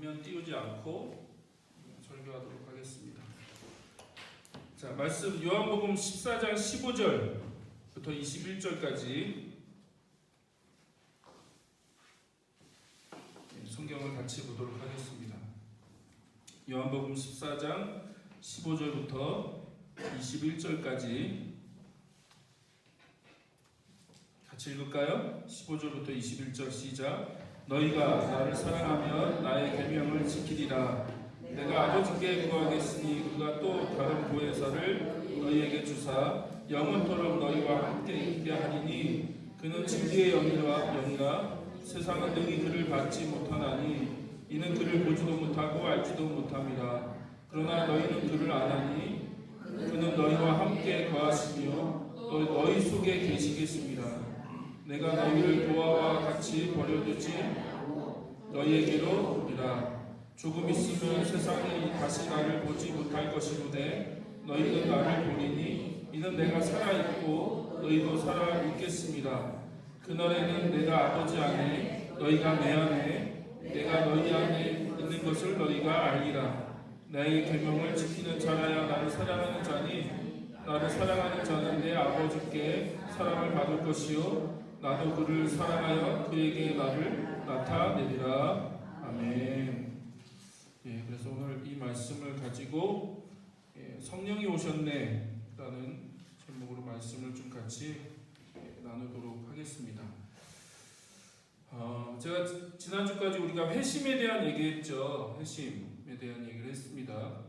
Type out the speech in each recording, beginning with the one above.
화면 띄우지 않고 설교하도록 하겠습니다. 자, 말씀 요한복음 14장 15절부터 21절까지 성경을 같이 보도록 하겠습니다. 요한복음 14장 15절부터 21절까지 같이 읽을까요? 15절부터 21절 시작. 너희가 나를 사랑하면 나의 계명을 지키리라. 내가 아버지께 구하겠으니 그가 또 다른 보혜사를 너희에게 주사 영원토록 너희와 함께 있게 하리니 그는 진리의 영이라. 세상은 능히 그를 받지 못하나니 이는 그를 보지도 못하고 알지도 못함이라. 그러나 너희는 그를 아나니 그는 너희와 함께 거하시며 또 너희 속에 계시겠습니다. 내가 너희를 보아와 같이 버려두지 너희에게로 오리라. 조금 있으면 세상이 다시 나를 보지 못할 것이로되 너희는 나를 보리니 이는 내가 살아있고 너희도 살아있겠습니다. 그날에는 내가 아버지 안에 너희가 내 안에 내가 너희 안에 있는 것을 너희가 알리라. 나의 계명을 지키는 자라야 나를 사랑하는 자니 나를 사랑하는 자는 내 아버지께 사랑을 받을 것이요 나도 그를 사랑하여 그에게 나를 나타내리라. 아멘. 그래서 오늘 이 말씀을 가지고 성령이 오셨네 라는 제목으로 말씀을 좀 같이 나누도록 하겠습니다. 제가 지난주까지 우리가 회심에 대한 얘기했죠. 회심에 대한 얘기를 했습니다.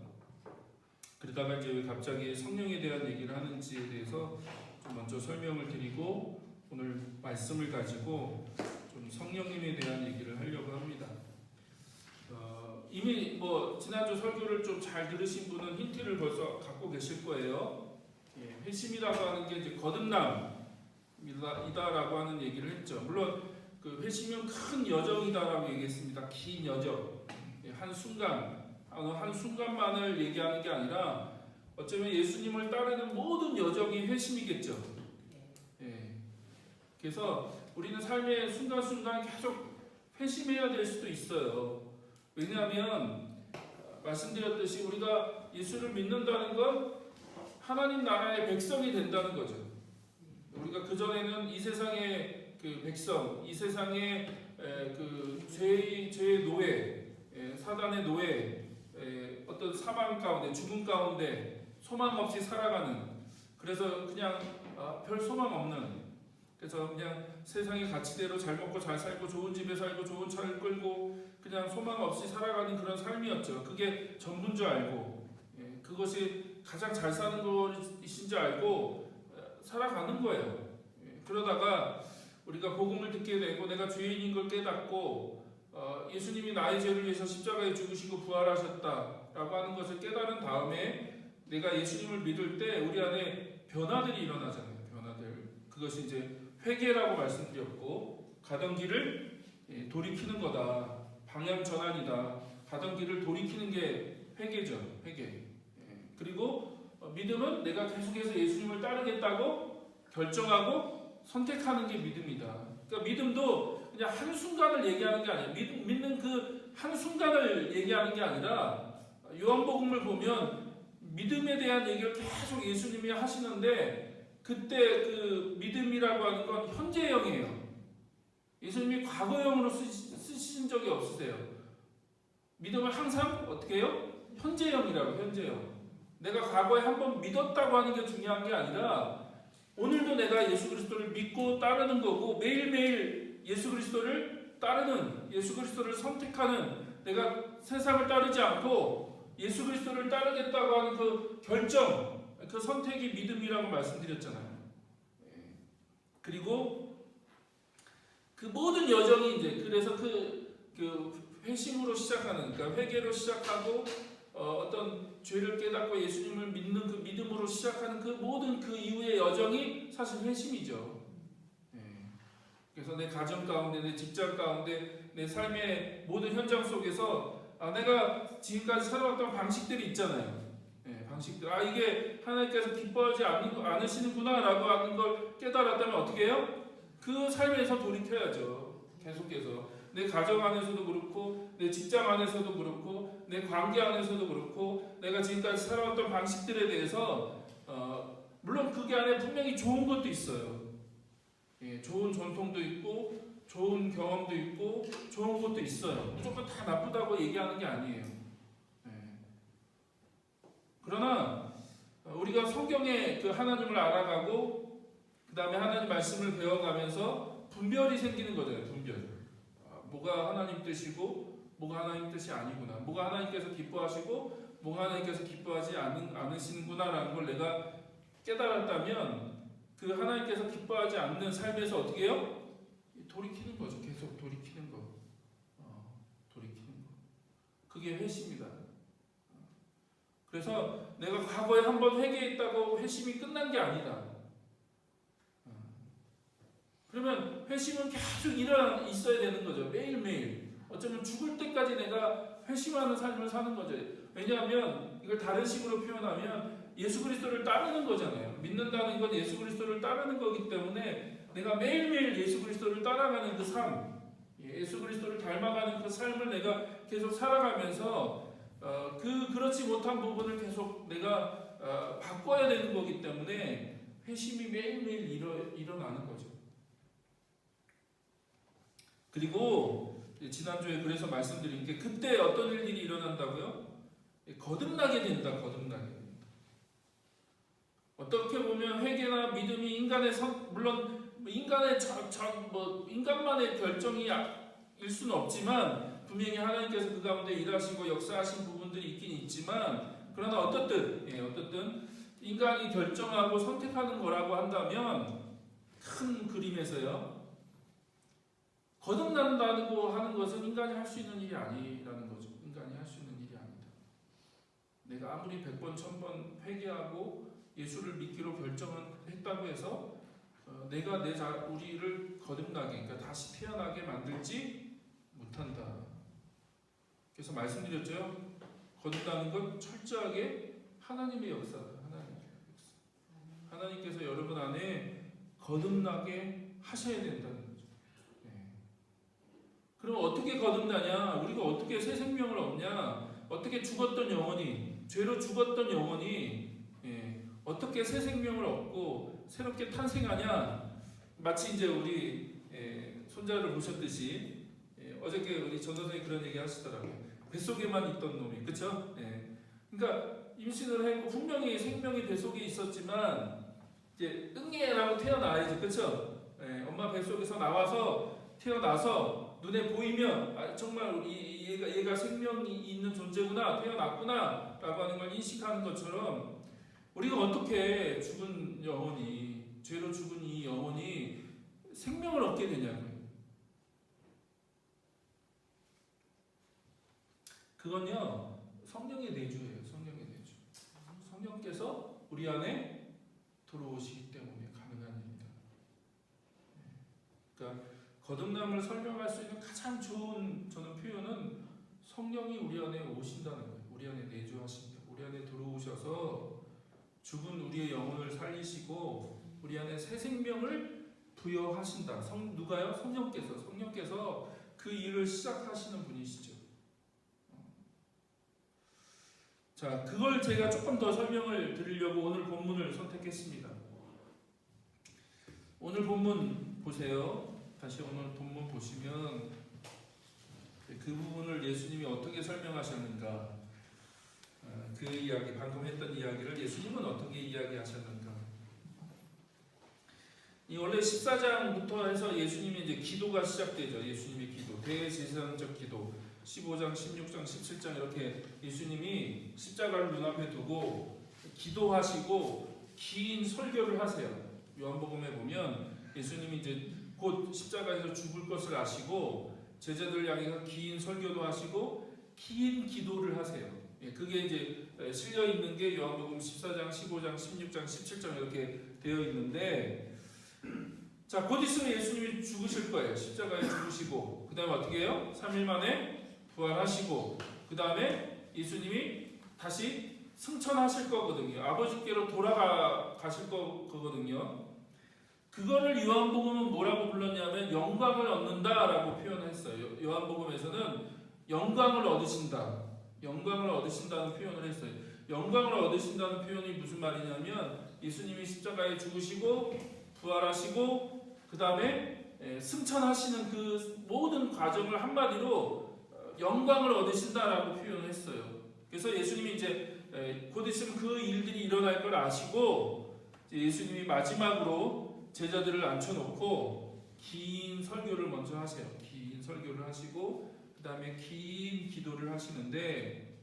그러다가 이제 왜 갑자기 성령에 대한 얘기를 하는지에 대해서 좀 먼저 설명을 드리고 오늘 말씀을 가지고 좀 성령님에 대한 얘기를 하려고 합니다. 이미 지난주 설교를 좀 잘 들으신 분은 힌트를 벌써 갖고 계실 거예요. 회심이라고 하는 게 이제 거듭남이다라고 하는 얘기를 했죠. 물론 그 회심은 큰 여정이다라고 얘기했습니다. 긴 여정, 한 순간만을 얘기하는 게 아니라 어쩌면 예수님을 따르는 모든 여정이 회심이겠죠. 그래서 우리는 삶의 순간순간 계속 회심해야 될 수도 있어요. 왜냐하면 말씀드렸듯이 우리가 예수를 믿는다는 건 하나님 나라의 백성이 된다는 거죠. 우리가 그전에는 이 세상의 그 백성, 이 세상의 그 죄의 노예, 사단의 노예, 어떤 사망 가운데, 죽음 가운데 소망 없이 살아가는, 그래서 그냥 별 소망 없는, 그래서 그냥 세상의 가치대로 잘 먹고 잘 살고 좋은 집에 살고 좋은 차를 끌고 그냥 소망 없이 살아가는 그런 삶이었죠. 그게 전부인 줄 알고 그것이 가장 잘 사는 것인 줄 알고 살아가는 거예요. 그러다가 우리가 복음을 듣게 되고 내가 죄인인 걸 깨닫고 예수님이 나의 죄를 위해서 십자가에 죽으시고 부활하셨다라고 하는 것을 깨달은 다음에 내가 예수님을 믿을 때 우리 안에 변화들이 일어나잖아요. 변화들. 그것이 이제 회개라고 말씀드렸고 가던 길을 돌이키는 거다. 방향 전환이다. 가던 길을 돌이키는 게 회개죠. 회개. 그리고 믿음은 내가 계속해서 예수님을 따르겠다고 결정하고 선택하는 게 믿음이다. 그러니까 믿음도 그냥 한순간을 얘기하는 게 아니에요. 믿는 그 한순간을 얘기하는 게 아니라 요한복음을 보면 믿음에 대한 얘기를 계속 예수님이 하시는데 그때 그 믿음이라고 하는 건 현재형이에요. 예수님이 과거형으로 쓰신 적이 없으세요. 믿음을 항상 어떻게 해요? 현재형이라고. 현재형. 내가 과거에 한번 믿었다고 하는 게 중요한 게 아니라 오늘도 내가 예수 그리스도를 믿고 따르는 거고 매일매일 예수 그리스도를 따르는, 예수 그리스도를 선택하는, 내가 세상을 따르지 않고 예수 그리스도를 따르겠다고 하는 그 결정, 그 선택이 믿음이라고 말씀드렸잖아요. 그리고 그 모든 여정이 이제 그래서 그 회심으로 시작하는, 그러니까 회개로 시작하고 어떤 죄를 깨닫고 예수님을 믿는 그 믿음으로 시작하는 그 모든 그 이후의 여정이 사실 회심이죠. 그래서 내 가정 가운데, 내 직장 가운데, 내 삶의 모든 현장 속에서 내가 지금까지 살아왔던 방식들이 있잖아요. 방식들. 이게 하나님께서 기뻐하지 않으시는구나라고 하는 걸 깨달았다면 어떻게 해요? 그 삶에서 돌이켜야죠. 계속해서. 내 가정 안에서도 그렇고 내 직장 안에서도 그렇고 내 관계 안에서도 그렇고 내가 지금까지 살아왔던 방식들에 대해서 물론 그게 안에 분명히 좋은 것도 있어요. 예, 좋은 전통도 있고 좋은 경험도 있고 좋은 것도 있어요. 무조건 다 나쁘다고 얘기하는 게 아니에요. 예. 그러나 우리가 성경의 그 하나님을 알아가고 그 다음에 하나님 말씀을 배워가면서 분별이 생기는 거잖아요. 분별. 뭐가 하나님 뜻이고 뭐가 하나님 뜻이 아니구나. 뭐가 하나님께서 기뻐하시고 뭐가 하나님께서 기뻐하지 않으시는구나라는 걸 내가 깨달았다면 그 하나님께서 기뻐하지 않는 삶에서 어떻게 해요? 돌이키는 거죠. 계속 돌이키는 거. 돌이키는 거. 그게 회심이다. 그래서 내가 과거에 한번 회개했다고 회심이 끝난 게 아니다. 그러면 회심은 계속 있어야 되는 거죠. 매일매일. 어쩌면 죽을 때까지 내가 회심하는 삶을 사는 거죠. 왜냐하면 이걸 다른 식으로 표현하면 예수 그리스도를 따르는 거잖아요. 믿는다는 건 예수 그리스도를 따르는 거기 때문에 내가 매일매일 예수 그리스도를 따라가는 그 삶, 예수 그리스도를 닮아가는 그 삶을 내가 계속 살아가면서 그렇지 못한 부분을 계속 내가 바꿔야 되는 거기 때문에 회심이 매일매일 일어나는 거죠. 그리고 지난주에 그래서 말씀드린 게 그때 어떤 일들이 일어난다고요? 거듭나게 된다. 거듭나게 된다. 어떻게 보면 회개나 믿음이 물론 인간만의 결정이 일 수는 없지만 분명히 하나님께서 그 가운데 일하시고 역사하신 부분들이 있긴 있지만 그러나 어떻든 인간이 결정하고 선택하는 거라고 한다면 큰 그림에서요. 거듭난다고 하는 것은 인간이 할 수 있는 일이 아니라는 거죠. 인간이 할 수 있는 일이 아니다. 내가 아무리 100번, 1000번 회개하고 예수를 믿기로 결정했다고 해서 내가 우리를 거듭나게, 그러니까 다시 태어나게 만들지 못한다. 그래서 말씀드렸죠. 거듭나는 건 철저하게 하나님의 역사다. 하나님께서 여러분 안에 거듭나게 하셔야 된다는 거죠. 그럼 어떻게 거듭나냐? 우리가 어떻게 새 생명을 얻냐? 어떻게 죽었던 영혼이, 죄로 죽었던 영혼이 어떻게 새 생명을 얻고 새롭게 탄생하냐? 마치 이제 우리 손자를 보셨듯이 어저께 우리 전 선생님이 그런 얘기 하시더라고요. 뱃속에만 있던 놈이, 그렇죠? 그러니까 임신을 했고 분명히 생명이 뱃속에 있었지만 이제 응애라고 태어나야지, 그렇죠? 엄마 뱃속에서 태어나서 눈에 보이면 정말 얘가 생명이 있는 존재구나, 태어났구나 라고 하는 걸 인식하는 것처럼 우리가 어떻게 죽은 영혼이, 죄로 죽은 이 영혼이 생명을 얻게 되냐고요. 그건요 성령의 내주예요. 성령의 내주. 성령께서 우리 안에 들어오시기 때문에 가능한 일이다. 그러니까 거듭남을 설명할 수 있는 가장 좋은 저는 표현은 성령이 우리 안에 오신다는 거예요. 우리 안에 내주하신다. 우리 안에 들어오셔서 죽은 우리의 영혼을 살리시고 우리 안에 새 생명을 부여하신다. 누가요? 성령께서 그 일을 시작하시는 분이시죠. 자, 그걸 제가 조금 더 설명을 드리려고 오늘 본문을 선택했습니다. 오늘 본문 보세요. 다시 오늘 본문 보시면 그 부분을 예수님이 어떻게 설명하셨는가, 그 이야기, 방금 했던 이야기를 예수님은 어떻게 이야기하셨는가. 이 원래 14장부터 해서 예수님의 이제 기도가 시작되죠. 예수님의 기도, 대제사장적 기도, 15장, 16장, 17장 이렇게 예수님이 십자가를 눈앞에 두고 기도하시고 긴 설교를 하세요. 요한복음에 보면 예수님이 이제 곧 십자가에서 죽을 것을 아시고 제자들 향해서 긴 설교도 하시고 긴 기도를 하세요. 그게 이제 실려 있는 게 요한복음 14장, 15장, 16장, 17장 이렇게 되어 있는데, 자, 곧 있으면 예수님이 죽으실 거예요. 십자가에 죽으시고 그 다음에 어떻게 해요? 3일 만에 부활하시고 그 다음에 예수님이 다시 승천하실 거거든요. 아버지께로 돌아가실 거거든요. 그거를 요한복음은 뭐라고 불렀냐면 영광을 얻는다라고 표현을 했어요. 요한복음에서는 영광을 얻으신다. 영광을 얻으신다는 표현을 했어요. 영광을 얻으신다는 표현이 무슨 말이냐면 예수님이 십자가에 죽으시고 부활하시고 그 다음에 승천하시는 그 모든 과정을 한마디로 영광을 얻으신다라고 표현을 했어요. 그래서 예수님이 이제 곧 있으면 그 일들이 일어날 걸 아시고 예수님이 마지막으로 제자들을 앉혀놓고 긴 설교를 먼저 하세요. 긴 설교를 하시고 그 다음에 긴 기도를 하시는데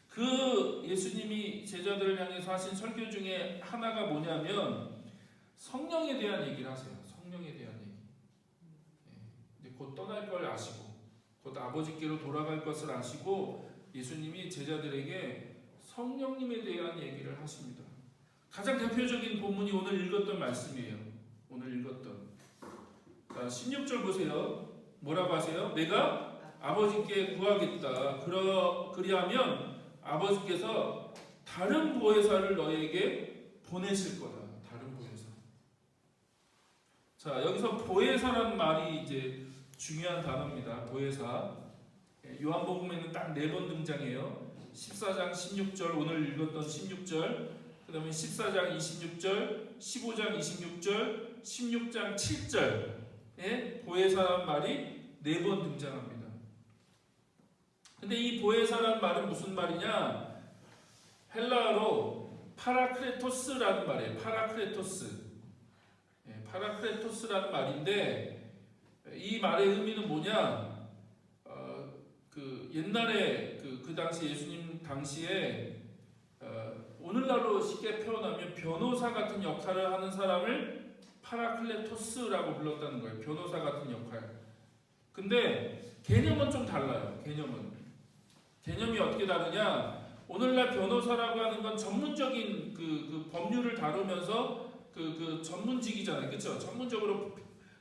그 예수님이 제자들을 향해서 하신 설교 중에 하나가 뭐냐면 성령에 대한 얘기를 하세요. 성령에 대한 얘기. 이제 곧 떠날 걸 아시고 곧 아버지께로 돌아갈 것을 아시고 예수님이 제자들에게 성령님에 대한 얘기를 하십니다. 가장 대표적인 본문이 오늘 읽었던 말씀이에요. 오늘 읽었던. 자, 16절 보세요. 뭐라고 하세요? 내가 아버지께 구하겠다. 그리하면 아버지께서 다른 보혜사를 너에게 보내실 거다. 다른 보혜사. 자, 여기서 보혜사라는 말이 이제 중요한 단어입니다. 보혜사. 요한복음에는 딱 4번 등장해요. 14장 16절, 오늘 읽었던 16절, 그 다음에 14장 26절, 15장 26절, 16장 7절에 보혜사라는 말이 4번 등장합니다. 근데 이 보혜사라는 말은 무슨 말이냐? 헬라어로 파라크레토스라는 말이에요. 파라크레토스. 파라크레토스라는 말인데 이 말의 의미는 뭐냐? 그 옛날에 그 당시 예수님 당시에 오늘날로 쉽게 표현하면 변호사 같은 역할을 하는 사람을 파라클레토스라고 불렀다는 거예요. 변호사 같은 역할. 근데 개념은 좀 달라요. 개념이 어떻게 다르냐? 오늘날 변호사라고 하는 건 전문적인 그 법률을 다루면서 그 전문직이잖아요. 그렇죠? 전문적으로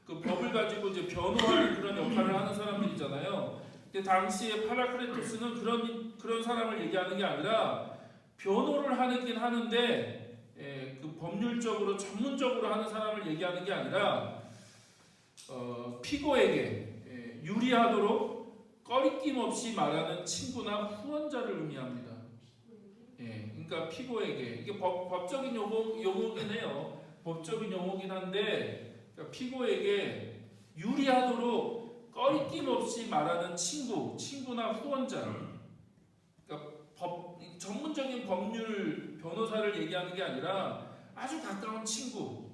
그 법을 가지고 이제 변호하는 그런 역할을 하는 사람들이잖아요. 근데 당시에 파라크레토스는 그런 사람을 얘기하는 게 아니라 변호를 하긴 하는데 그 법률적으로 전문적으로 하는 사람을 얘기하는 게 아니라 피고에게 유리하도록 꺼리낌 없이 말하는 친구나 후원자를 의미합니다. 그러니까 피고에게 이게 법적인 용어긴 해요. 법적인 용어긴 한데 그러니까 피고에게 유리하도록 꺼리낌 없이 말하는 친구나 후원자. 그러니까 전문적인 법률 변호사를 얘기하는 게 아니라 아주 가까운 친구,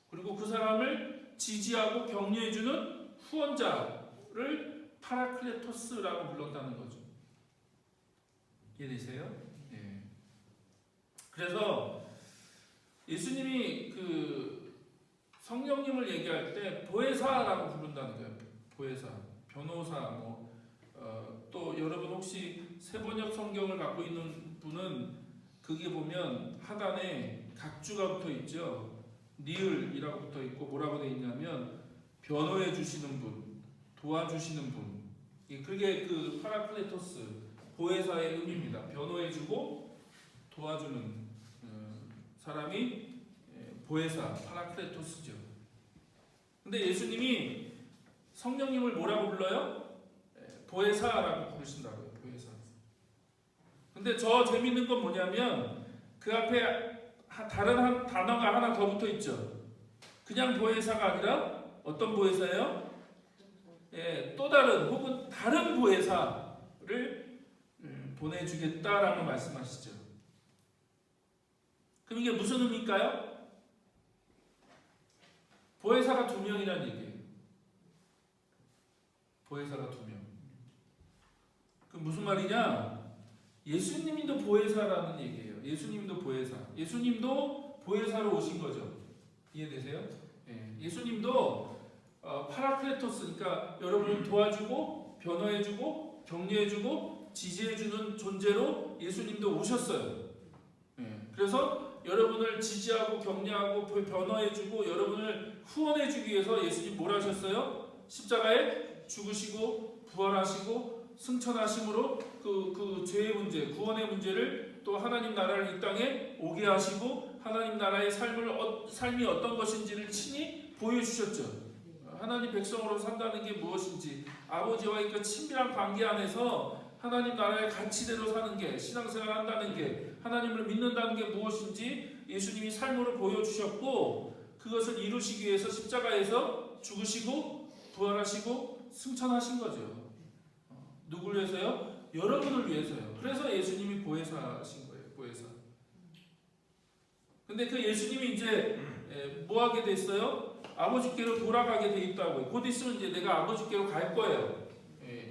그리고 그 사람을 지지하고 격려해주는 후원자를 파라클레토스라고 불렀다는 거죠. 이해되세요? 네. 그래서 예수님이 그 성령님을 얘기할 때 보혜사라고 부른다는 거예요. 보혜사, 변호사, 또 여러분 혹시 세번역 성경을 갖고 있는 분은 그게 보면 하단에 각주가 붙어 있죠. 니을이라고 붙어 있고 뭐라고 되어 있냐면 변호해 주시는 분, 도와주시는 분. 그게 그 파라클레토스, 보혜사의 의미입니다. 변호해 주고 도와주는 사람이 보혜사, 파라클레토스죠. 근데 예수님이 성령님을 뭐라고 불러요? 보혜사라고 부르신다고요. 보혜사. 근데 저 재밌는 건 뭐냐면 그 앞에 다른 단어가 하나 더 붙어 있죠. 그냥 보혜사가 아니라 어떤 보혜사예요? 또 다른 혹은 다른 보혜사를 보내주겠다라는 말씀하시죠. 그럼 이게 무슨 의미일까요? 보혜사가 2명이라는 얘기예요. 보혜사가 2명. 그 무슨 말이냐? 예수님도 보혜사라는 얘기예요. 예수님도 보혜사. 예수님도 보혜사로 오신 거죠. 이해되세요? 예수님도 파라클레토스, 그러니까 여러분을 도와주고 변호해주고 격려해주고 지지해주는 존재로 예수님도 오셨어요. 그래서 여러분을 지지하고 격려하고 변호해주고 여러분을 후원해주기 위해서 예수님 뭘 하셨어요? 십자가에 죽으시고 부활하시고 승천하심으로 그 죄의 문제, 구원의 문제를 또 하나님 나라를 이 땅에 오게 하시고 하나님 나라의 삶이 어떤 것인지를 친히 보여주셨죠. 하나님 백성으로 산다는 게 무엇인지, 아버지와의 그 친밀한 관계 안에서 하나님 나라의 가치대로 사는 게, 신앙생활 한다는 게, 하나님을 믿는다는 게 무엇인지 예수님이 삶으로 보여주셨고, 그것을 이루시기 위해서 십자가에서 죽으시고 부활하시고 승천하신 거죠. 누구를 위해서요? 여러분을 위해서요. 그래서 예수님이 보혜사신 거예요. 보혜사. 근데 그 예수님이 이제 뭐 하게 됐어요? 아버지께로 돌아가게 돼 있다고요. 곧 있으면 이제 내가 아버지께로 갈 거예요.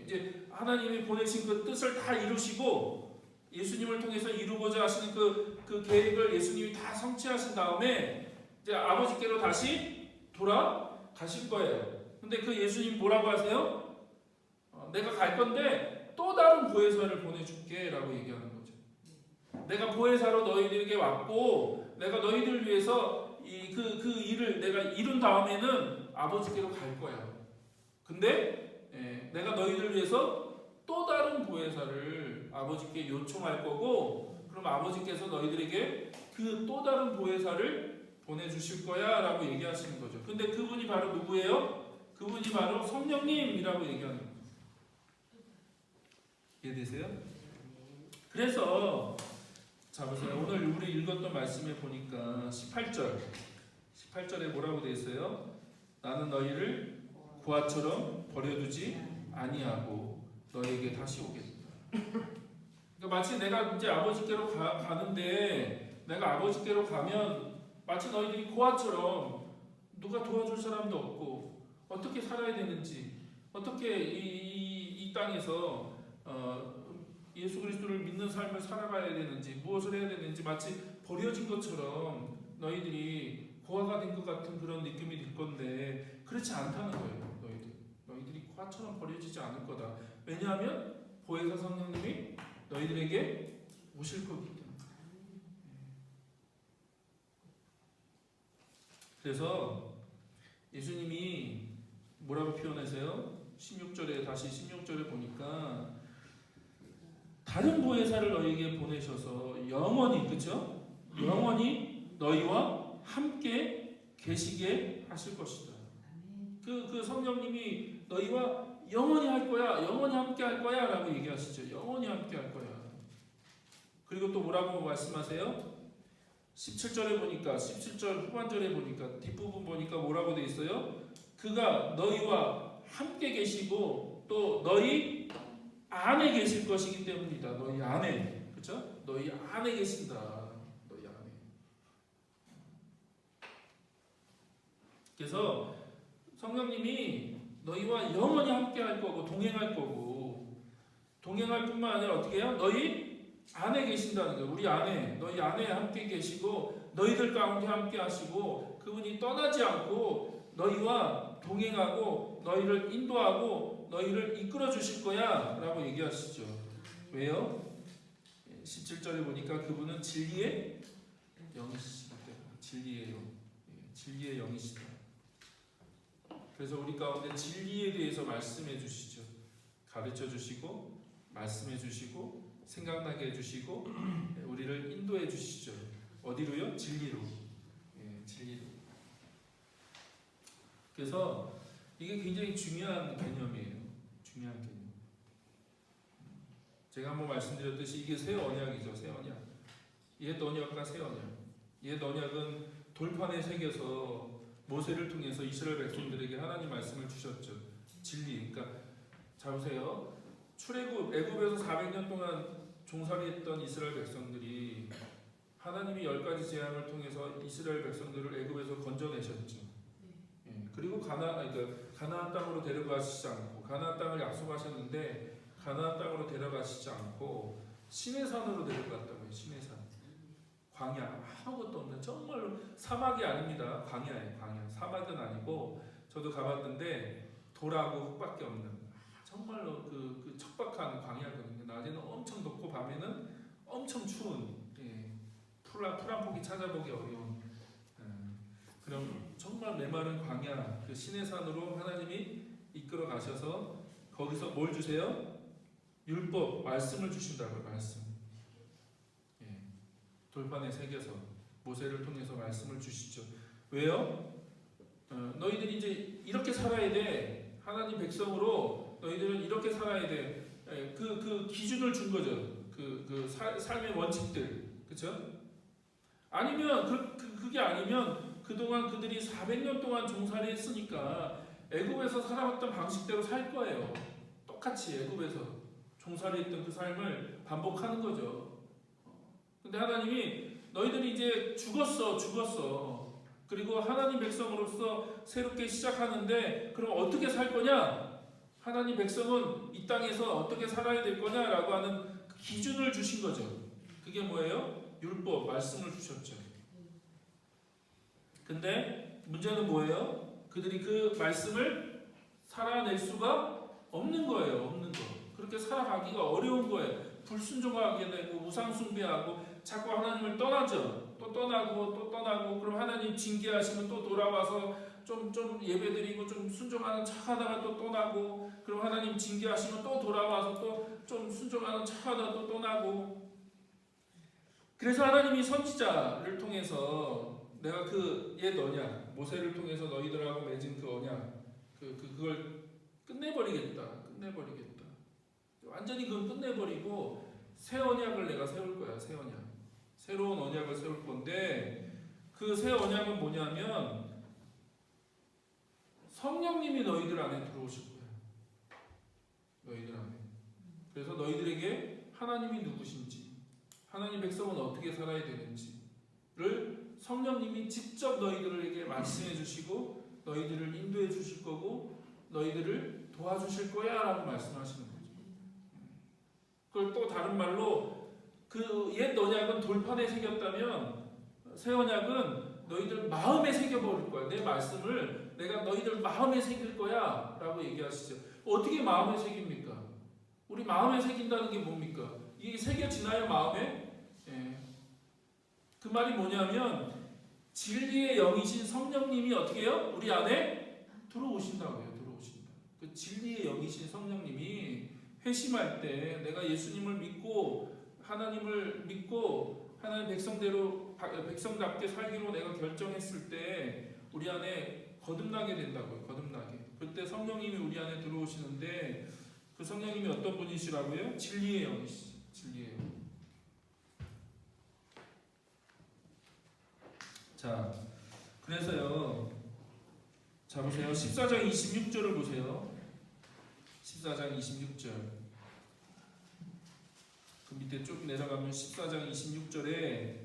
이제 하나님이 보내신 그 뜻을 다 이루시고 예수님을 통해서 이루고자 하시는 그 계획을 예수님이 다 성취하신 다음에 이제 아버지께로 다시 돌아가실 거예요. 근데 그 예수님 뭐라고 하세요? 내가 갈 건데 또 다른 보혜사를 보내줄게 라고 얘기하는 거죠. 내가 보혜사로 너희들에게 왔고 내가 너희들을 위해서 그 일을 내가 이룬 다음에는 아버지께로 갈 거야. 근데 내가 너희들을 위해서 또 다른 보혜사를 아버지께 요청할 거고, 그럼 아버지께서 너희들에게 그 또 다른 보혜사를 보내주실 거야 라고 얘기하시는 거죠. 근데 그분이 바로 누구예요? 그분이 바로 성령님이라고 얘기하는 거예요. 이해되세요? 그래서 자 보세요. 오늘 우리 읽었던 말씀에 보니까 18절에 뭐라고 되어 있어요? 나는 너희를 고아처럼 버려두지 아니하고 너에게 다시 오겠다. 그러니까 마치 내가 이제 아버지께로 가는데, 내가 아버지께로 가면 마치 너희들이 고아처럼 누가 도와줄 사람도 없고 어떻게 살아야 되는지, 어떻게 이 땅에서 예수 그리스도를 믿는 삶을 살아가야 되는지, 무엇을 해야 되는지 마치 버려진 것처럼 너희들이 고아가 된 것 같은 그런 느낌이 들 건데, 그렇지 않다는 거예요. 너희들이 고아처럼 버려지지 않을 거다. 왜냐하면 보혜사 성령님이 너희들에게 오실 거기 때문에. 그래서 예수님이 뭐라고 표현하세요? 16절에 다시 16절에 보니까 다른 보혜사를 너희에게 보내셔서 영원히, 그렇죠? 영원히 너희와 함께 계시게 하실 것이다. 그 성령님이 너희와 영원히 할 거야, 영원히 함께 할 거야 라고 얘기하시죠. 영원히 함께 할 거야. 그리고 또 뭐라고 말씀하세요? 17절에 보니까, 17절 후반절에 보니까, 뒷부분 보니까 뭐라고 돼 있어요? 그가 너희와 함께 계시고 또 너희 안에 계실 것이기 때문이다. 너희 안에, 그렇죠? 너희 안에 계신다. 너희 안에. 그래서 성령님이 너희와 영원히 함께 할 거고 동행할 거고, 동행할 뿐만 아니라 어떻게 해요? 너희 안에 계신다는 거예요. 우리 안에, 너희 안에 함께 계시고 너희들 가운데 함께 하시고, 그분이 떠나지 않고 너희와 동행하고 너희를 인도하고 너희를 이끌어 주실 거야 라고 얘기하시죠. 왜요? 17절에 보니까 그분은 진리의 영이시기 때문에. 진리의 영, 진리의 영이시다. 그래서 우리 가운데 진리에 대해서 말씀해 주시죠. 가르쳐 주시고 말씀해 주시고 생각나게 해주시고 우리를 인도해 주시죠. 어디로요? 진리로. 진리로. 그래서 이게 굉장히 중요한 개념이에요. 중요한 개념. 제가 한번 말씀드렸듯이 이게 새 언약이죠. 새 언약. 옛 언약과 새 언약. 옛 언약은 돌판에 새겨서 모세를 통해서 이스라엘 백성들에게 하나님 말씀을 주셨죠. 진리. 그러니까 자 보세요. 출애굽 애굽에서 400년 동안 종살이했던 이스라엘 백성들이 하나님이 10가지 재앙을 통해서 이스라엘 백성들을 애굽에서 건져내셨죠. 그리고 가나안 땅으로 데려가시지 않고, 가나안 땅을 약속하셨는데 가나안 땅으로 데려가시지 않고 시내산으로 데려갔다고요. 시내산. 광야, 아무것도 없는, 정말로 사막이 아닙니다. 광야예요. 광야. 사막은 아니고, 저도 가봤는데 돌하고 흙밖에 없는, 정말로 그 척박한 광야거든요. 낮에는 엄청 덥고 밤에는 엄청 추운, 풀 한 폭이 찾아보기 어려운 그럼 정말 메마른 광야, 그 시내산으로 하나님이 이끌어 가셔서 거기서 뭘 주세요? 율법, 말씀을 주신다고요. 말씀. 돌판에 새겨서 모세를 통해서 말씀을 주시죠. 왜요? 너희들이 이제 이렇게 살아야 돼. 하나님 백성으로 너희들은 이렇게 살아야 돼. 그 기준을 준 거죠. 삶의 원칙들, 그렇죠? 아니면 그게 아니면 그동안 그들이 400년 동안 종살이 했으니까 애굽에서 살아왔던 방식대로 살 거예요. 똑같이 애굽에서 종살이 했던 그 삶을 반복하는 거죠. 근데 하나님이 너희들이 이제 죽었어. 그리고 하나님 백성으로서 새롭게 시작하는데 그럼 어떻게 살 거냐? 하나님 백성은 이 땅에서 어떻게 살아야 될 거냐라고 하는 기준을 주신 거죠. 그게 뭐예요? 율법, 말씀을 주셨죠. 근데 문제는 뭐예요? 그들이 그 말씀을 살아낼 수가 없는 거예요. 없는 거. 그렇게 살아가기가 어려운 거예요. 불순종하게 되고 우상 숭배하고 자꾸 하나님을 떠나죠. 또 떠나고 그럼 하나님 징계하시면 또 돌아와서 좀 예배드리고 좀 순종하는 척하다가 또 떠나고 그럼 하나님 징계하시면 또 돌아와서 또 좀 순종하는 척하다가 또 떠나고. 그래서 하나님이 선지자를 통해서 내가 그 옛 언약 모세를 통해서 너희들하고 맺은 그 언약 그걸 끝내버리겠다. 완전히 그건 끝내버리고 새 언약을 내가 세울 거야. 새 언약. 새로운 언약을 세울 건데 그 새 언약은 뭐냐면 성령님이 너희들 안에 들어오실 거야. 너희들 안에. 그래서 너희들에게 하나님이 누구신지, 하나님 백성은 어떻게 살아야 되는지를 성령님이 직접 너희들에게 말씀해 주시고 너희들을 인도해 주실 거고 너희들을 도와주실 거야 라고 말씀하시는 거죠. 그걸 또 다른 말로 그 옛 언약은 돌판에 새겼다면 새 언약은 너희들 마음에 새겨버릴 거야. 내 말씀을 내가 너희들 마음에 새길 거야 라고 얘기하시죠. 어떻게 마음에 새깁니까? 우리 마음에 새긴다는 게 뭡니까? 이게 새겨지나요 마음에? 예. 그 말이 뭐냐면 진리의 영이신 성령님이 어떻게 해요? 우리 안에 들어오신다고요. 들어오신다. 그 진리의 영이신 성령님이 회심할 때 내가 예수님을 믿고 하나님을 믿고 하나님 백성답게 살기로 내가 결정했을 때 우리 안에 거듭나게 된다고요. 거듭나게. 그때 성령님이 우리 안에 들어오시는데 그 성령님이 어떤 분이시라고요? 진리의 영이시죠. 진리의 영. 자, 그래서요. 자 보세요. 14장 26절을 보세요. 14장 26절. 그 밑에 쭉 내려가면 14장 26절에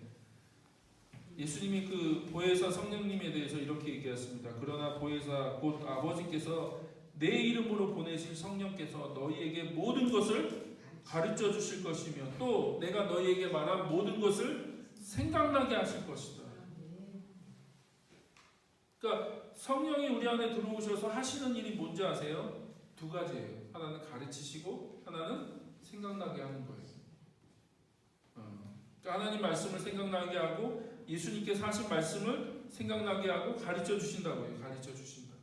예수님이 그 보혜사 성령님에 대해서 이렇게 얘기했습니다. 그러나 보혜사 곧 아버지께서 내 이름으로 보내실 성령께서 너희에게 모든 것을 가르쳐 주실 것이며 또 내가 너희에게 말한 모든 것을 생각나게 하실 것이다. 그러니까 성령이 우리 안에 들어오셔서 하시는 일이 뭔지 아세요? 두 가지예요. 하나는 가르치시고 하나는 생각나게 하는 거예요. 그러니까 하나님 말씀을 생각나게 하고 예수님께서 하신 말씀을 생각나게 하고 가르쳐 주신다고요. 가르쳐 주신다.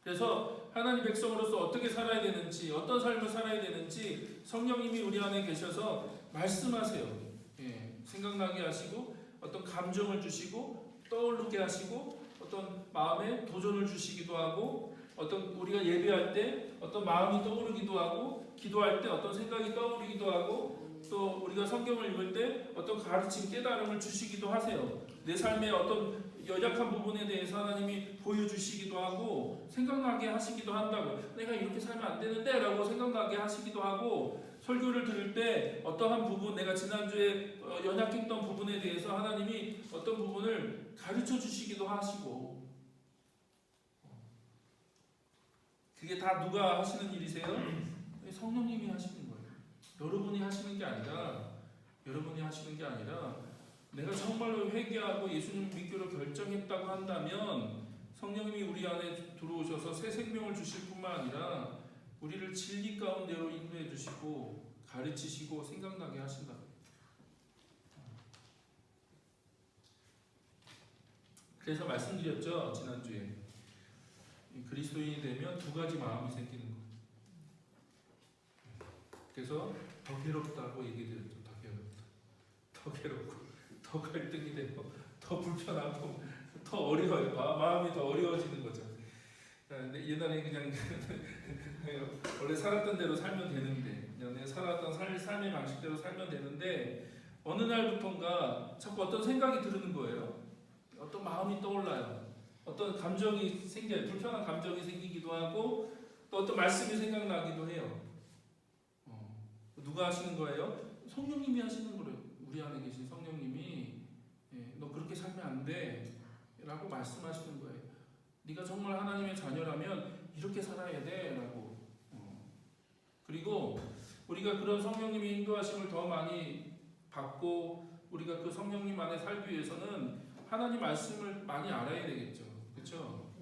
그래서 하나님 백성으로서 어떻게 살아야 되는지 어떤 삶을 살아야 되는지 성령님이 우리 안에 계셔서 말씀하세요. 예, 생각나게 하시고 어떤 감정을 주시고 떠오르게 하시고 어떤 마음에 도전을 주시기도 하고 어떤 우리가 예배할 때 어떤 마음이 떠오르기도 하고 기도할 때 어떤 생각이 떠오르기도 하고 또 우리가 성경을 읽을 때 어떤 가르침 깨달음을 주시기도 하세요. 내 삶의 어떤 연약한 부분에 대해서 하나님이 보여주시기도 하고 생각나게 하시기도 한다고. 내가 이렇게 살면 안 되는데 라고 생각나게 하시기도 하고 설교를 들을 때 어떠한 부분 내가 지난주에 연약했던 부분에 대해서 하나님이 어떤 부분을 가르쳐 주시기도 하시고. 그게 다 누가 하시는 일이세요? 성령님이 하시는 거예요. 여러분이 하시는 게 아니라 내가 정말로 회개하고 예수님 믿기로 결정했다고 한다면 성령님이 우리 안에 들어오셔서 새 생명을 주실 뿐만 아니라 우리를 진리 가운데로 인도해 주시고 가르치시고 생각나게 하신다. 그래서 말씀드렸죠. 지난주에 그리스도인이 되면 두 가지 마음이 생기는 거예요. 그래서 더 괴롭다고 얘기드렸죠. 더 더 괴롭고 더 갈등이 되고 더 불편하고 더 어려워요. 마음이 더 어려워지는 거죠. 근데 옛날에 그냥 원래 살았던 대로 살면 되는데 그냥 내가 살았던 삶의 방식대로 살면 되는데 어느 날부턴가 자꾸 어떤 생각이 드는 거예요. 어떤 마음이 떠올라요. 어떤 감정이 생겨요. 불편한 감정이 생기기도 하고 또 어떤 말씀이 생각나기도 해요. 누가 하시는 거예요? 성령님이 하시는 거예요. 우리 안에 계신 성령님이 너 그렇게 살면 안 돼 라고 말씀하시는 거예요. 네가 정말 하나님의 자녀라면 이렇게 살아야 돼 라고. 그리고 우리가 그런 성령님의 인도하심을 더 많이 받고 우리가 그 성령님 안에 살기 위해서는 하나님 말씀을 많이 알아야 되겠죠. 그렇죠?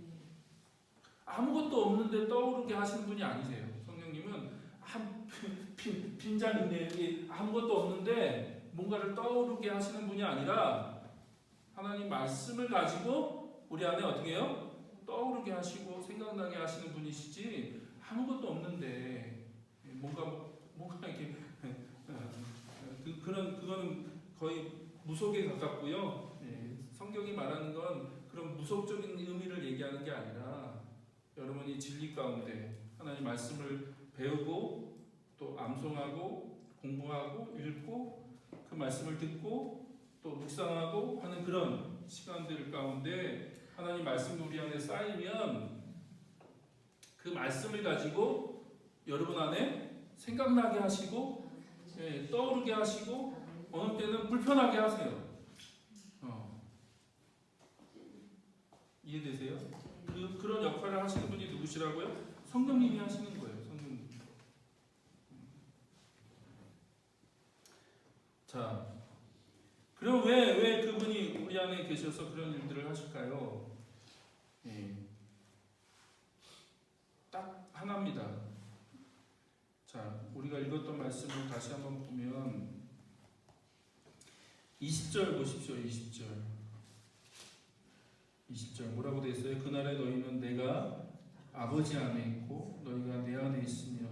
아무것도 없는데 떠오르게 하시는 분이 아니세요. 성령님은 빈장인데 아무것도 없는데 뭔가를 떠오르게 하시는 분이 아니라 하나님 말씀을 가지고 우리 안에 어떻게 해요? 떠오르게 하시고 생각나게 하시는 분이시지 아무것도 없는데 뭔가 이렇게 그거는 거의 무속에 가깝고요. 성경이 말하는 건 그런 무속적인 의미를 얘기하는 게 아니라 여러분이 진리 가운데 하나님 말씀을 배우고 또 암송하고 공부하고 읽고 그 말씀을 듣고 또 묵상하고 하는 그런 시간들 가운데 하나님 말씀이 우리 안에 쌓이면 그 말씀을 가지고 여러분 안에 생각나게 하시고 떠오르게 하시고 어느 때는 불편하게 하세요. 이해되세요? 그런 역할을 하시는 분이 누구시라고요? 성령님이 하시는 거예요. 성령님. 자, 그럼 왜 그분이 우리 안에 계셔서 그런 일들을 하실까요? 딱 하나입니다. 자, 우리가 읽었던 말씀을 다시 한번 보면 20절 보십시오. 20절 뭐라고 되어 있어요? 그날에 너희는 내가 아버지 안에 있고 너희가 내 안에 있으며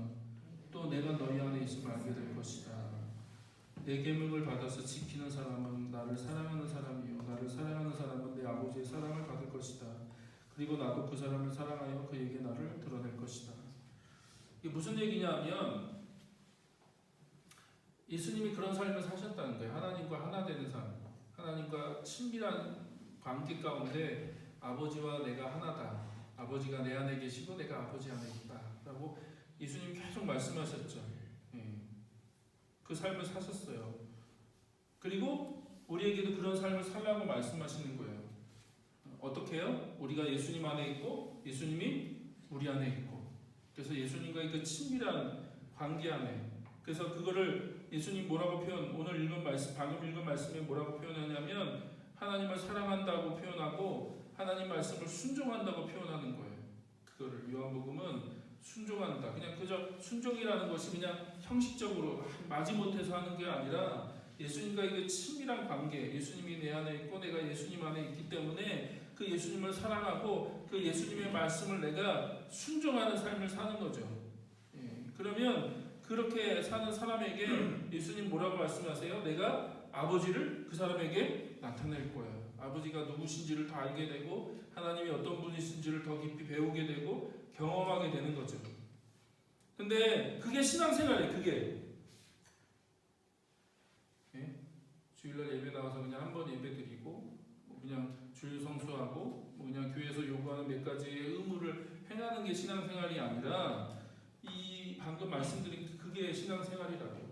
또 내가 너희 안에 있음을 알게 될 것이다. 내 계명을 받아서 지키는 사람은 나를 사랑하는 사람이요 나를 사랑하는 사람은 내 아버지의 사랑을 받을 것이다. 그리고 나도 그 사람을 사랑하여 그에게 나를 드러낼 것이다. 이게 무슨 얘기냐면 예수님이 그런 삶을 사셨다는 거예요. 하나님과 하나 되는 삶, 하나님과 친밀한 관계 가운데 아버지와 내가 하나다. 아버지가 내 안에 계시고 내가 아버지 안에 있다. 라고 예수님 계속 말씀하셨죠. 그 삶을 사셨어요. 그리고 우리에게도 그런 삶을 살라고 말씀하시는 거예요. 어떻게 해요? 우리가 예수님 안에 있고 예수님이 우리 안에 있고 그래서 예수님과의 그 친밀한 관계 안에 그래서 그거를 예수님 뭐라고 오늘 읽은 말씀, 방금 읽은 말씀에 뭐라고 표현하냐면 하나님을 사랑한다고 표현하고 하나님 말씀을 순종한다고 표현하는 거예요. 그거를 요한복음은 순종한다. 그냥 그저 순종이라는 것이 그냥 형식적으로 마지못해서 하는 게 아니라 예수님과의 그 친밀한 관계, 예수님이 내 안에 있고 내가 예수님 안에 있기 때문에 그 예수님을 사랑하고 그 예수님의 말씀을 내가 순종하는 삶을 사는 거죠. 그러면 그렇게 사는 사람에게 예수님 뭐라고 말씀하세요? 내가 아버지를 그 사람에게 나타낼 거야. 아버지가 누구신지를 다 알게 되고 하나님이 어떤 분이신지를 더 깊이 배우게 되고 경험하게 되는 거죠. 근데 그게 신앙생활이에요. 그게 주일날 예배 나와서 그냥 한 번 예배 드리고 그냥 주일 성수하고 그냥 교회에서 요구하는 몇 가지의 의무를 행하는 게 신앙생활이 아니라 이 방금 말씀드린 그게 신앙생활이라고요.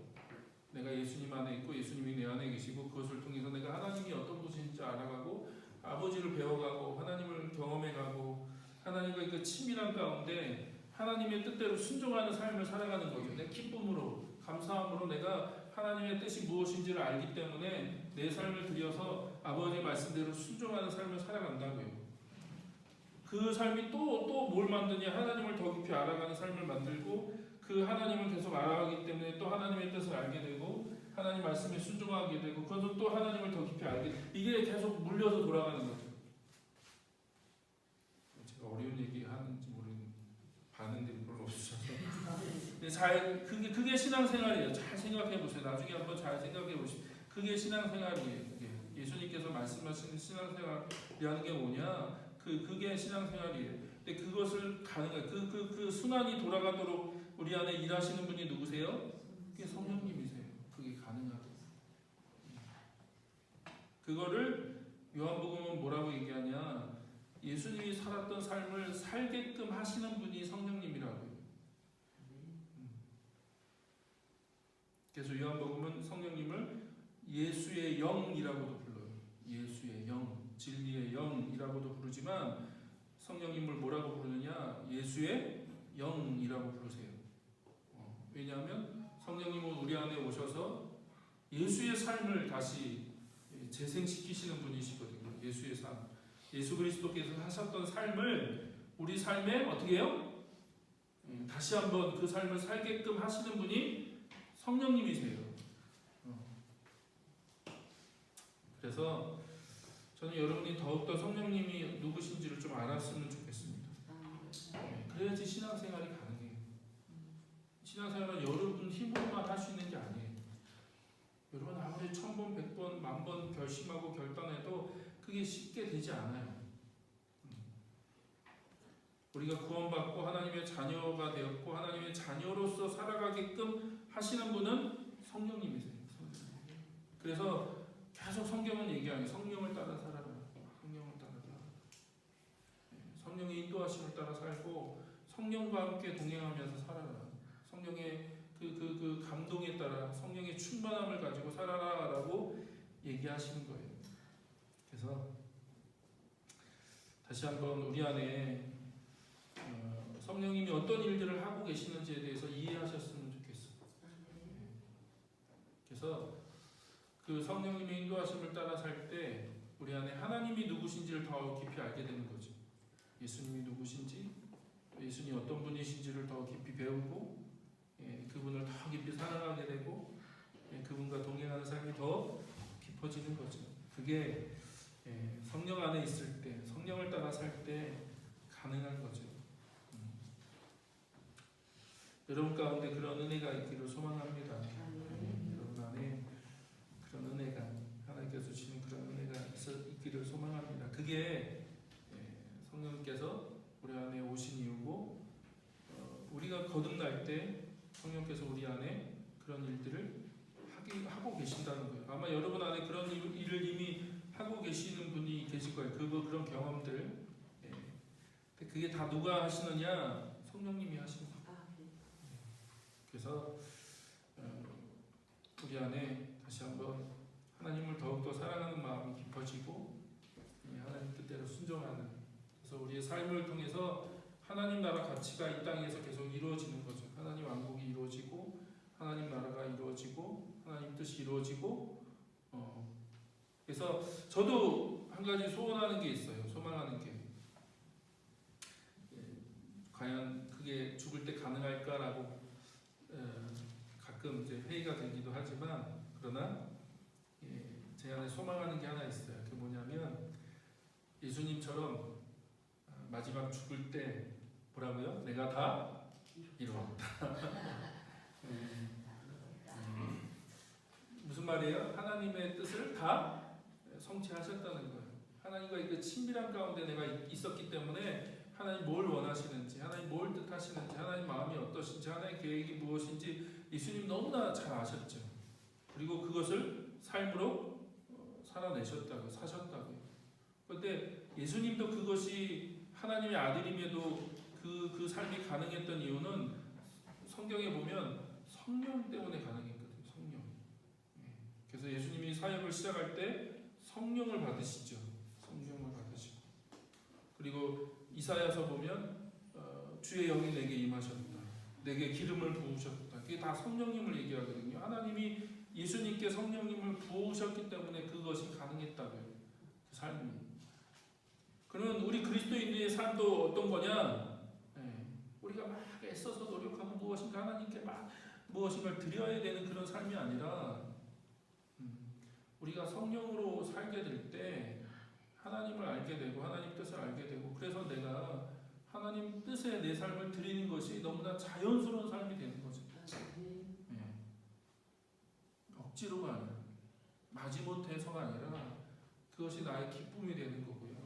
내가 예수님 안에 있고 예수님이 내 안에 계시고 그것을 통해서 내가 하나님이 어떤 분인지 알아가고 아버지를 배워가고 하나님을 경험해가고 하나님과의 그 친밀한 가운데 하나님의 뜻대로 순종하는 삶을 살아가는 거죠. 내 기쁨으로 감사함으로 내가 하나님의 뜻이 무엇인지를 알기 때문에 내 삶을 들여서 아버지의 말씀대로 순종하는 삶을 살아간다고요. 그 삶이 또 뭘 만드냐? 하나님을 더 깊이 알아가는 삶을 만들고 그 하나님을 계속 알아가기 때문에 또 하나님의 뜻을 알게 되고 하나님 말씀에 순종하게 되고 그래서 또 하나님을 더 깊이 알게 되고 이게 계속 물려서 돌아가는 거죠. 제가 어려운 얘기 하는지 모르겠는데 반응들이 별로 없으셔서 그게 신앙생활이에요. 잘 생각해 보세요. 나중에 한번 잘 생각해 보시죠. 그게 신앙생활이에요. 그게 예수님께서 말씀하시는 신앙생활이라는 게 뭐냐? 그게 신앙생활이에요. 근데 그것을 가능한 그 순환이 돌아가도록 우리 안에 일하시는 분이 누구세요? 그게 성령님이세요. 그게 가능하고 그거를 요한복음은 뭐라고 얘기하냐? 예수님이 살았던 삶을 살게끔 하시는 분이 성령님이라고요. 그래서 요한복음은 성령님을 예수의 영이라고도 불러요. 예수의 영, 진리의 영이라고도 부르지만 성령님을 뭐라고 부르느냐? 예수의 영이라고 부르세요. 왜냐하면 성령님은 우리 안에 오셔서 예수의 삶을 다시 재생시키시는 분이시거든요. 예수의 삶. 예수 그리스도께서 하셨던 삶을 우리 삶에 어떻게 해요? 다시 한번 그 삶을 살게끔 하시는 분이 성령님이세요. 그래서 저는 여러분이 더욱더 성령님이 누구신지를 좀 알았으면 좋겠습니다. 그래야지 신앙생활이 가능해요. 신앙생활은 여러분 힘으로만 할 수 있는 게 아니에요. 여러분 아무리 1000번, 100번, 10,000번 결심하고 결단해도 그게 쉽게 되지 않아요. 우리가 구원받고 하나님의 자녀가 되었고 하나님의 자녀로서 살아가게끔 하시는 분은 성령님이세요. 그래서 계속 성경은 얘기하는 성령을 따라 살아라. 성령을 따라 살아라. 성령의 인도하심을 따라 살고 성령과 함께 동행하면서 살아라. 성령의 그 감동에 따라 성령의 충만함을 가지고 살아라라고 얘기하시는 거예요. 그래서 다시 한번 우리 안에 성령님이 어떤 일들을 하고 계시는지에 대해서 이해하셨으면 좋겠어요. 그래서 그 성령님의 인도하심을 따라 살 때 우리 안에 하나님이 누구신지를 더 깊이 알게 되는 거죠. 예수님이 누구신지, 예수님이 어떤 분이신지를 더 깊이 배우고 그분을 더 깊이 사랑하게 되고 그분과 동행하는 삶이 더 깊어지는 거죠. 그게 성령 안에 있을 때, 성령을 따라 살 때 가능한 거죠. 여러분 가운데 그런 은혜가 있기를 소망합니다. 여러분 안에 그런 은혜가 하나님께서 주시는 그런 은혜가 있기를 소망합니다. 그게 성령께서 우리 안에 오신 이유고 우리가 거듭날 때 성령께서 우리 안에 그런 일들을 하고 계신다는 거예요. 아마 여러분 안에 그런 일을 이미 하고 계시는 분이 계실 거예요. 그런 경험들. 근데 그게 다 누가 하시느냐? 성령님이 하시는 거예요. 그래서 우리 안에 다시 한번 하나님을 더욱더 사랑하는 마음이 깊어지고 하나님 뜻대로 순종하는, 그래서 우리의 삶을 통해서 하나님 나라 가치가 이 땅에서 계속 이루어지는 거죠. 하나님 왕국이 이루어지고 하나님 나라가 이루어지고 하나님 뜻이 이루어지고 그래서 저도 한 가지 소원하는 게 있어요. 소망하는 게 과연 그게 죽을 때 가능할까라고 가끔 이제 회의가 되기도 하지만 그러나 제 안에 소망하는 게 하나 있어요. 그게 뭐냐면 예수님처럼 마지막 죽을 때 뭐라고요? 내가 다 이루었다. 무슨 말이에요? 하나님의 뜻을 다 성취하셨다는 거예요. 하나님과 그 친밀한 가운데 내가 있었기 때문에 하나님 뭘 원하시는지, 하나님 뭘 뜻하시는지, 하나님 마음이 어떠신지, 하나님 계획이 무엇인지 예수님 너무나 잘 아셨죠. 그리고 그것을 삶으로 살아내셨다고, 사셨다고요. 그런데 예수님도 그것이 하나님의 아들임에도 그 삶이 가능했던 이유는 성경에 보면 성령 때문에 가능했거든요. 성령. 그래서 예수님이 사역을 시작할 때 성령을 받으시죠. 성령을 받으시고. 그리고 이사야서 보면 주의 영이 내게 임하셨다. 내게 기름을 부으셨다. 그게 다 성령님을 얘기하거든요. 하나님이 예수님께 성령님을 부으셨기 때문에 그것이 가능했다고요. 그 삶이. 그러면 우리 그리스도인의 삶도 어떤 거냐? 우리가 막 애써서 노력하고 무엇인가 하나님께 막 무엇인가를 드려야 되는 그런 삶이 아니라 우리가 성령으로 살게 될 때 하나님을 알게 되고 하나님 뜻을 알게 되고 그래서 내가 하나님 뜻에 내 삶을 드리는 것이 너무나 자연스러운 삶이 되는 거죠. 억지로가 아니라 가지 못해서가 아니라 그것이 나의 기쁨이 되는 거고요.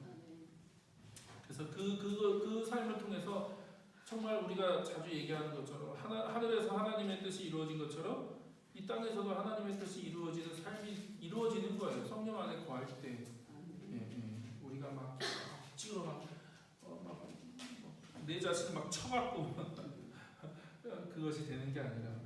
그래서 그 삶을 통해서 정말 우리가 자주 얘기하는 것처럼 하늘에서 하나님의 뜻이 이루어진 것처럼 이 땅에서도 하나님의 뜻이 이루어지는 삶이 이루어지는 거예요. 성령 안에 거할 때. 우리가 막 찍어 내 자신을 막 쳐갖고 그것이 되는 게 아니라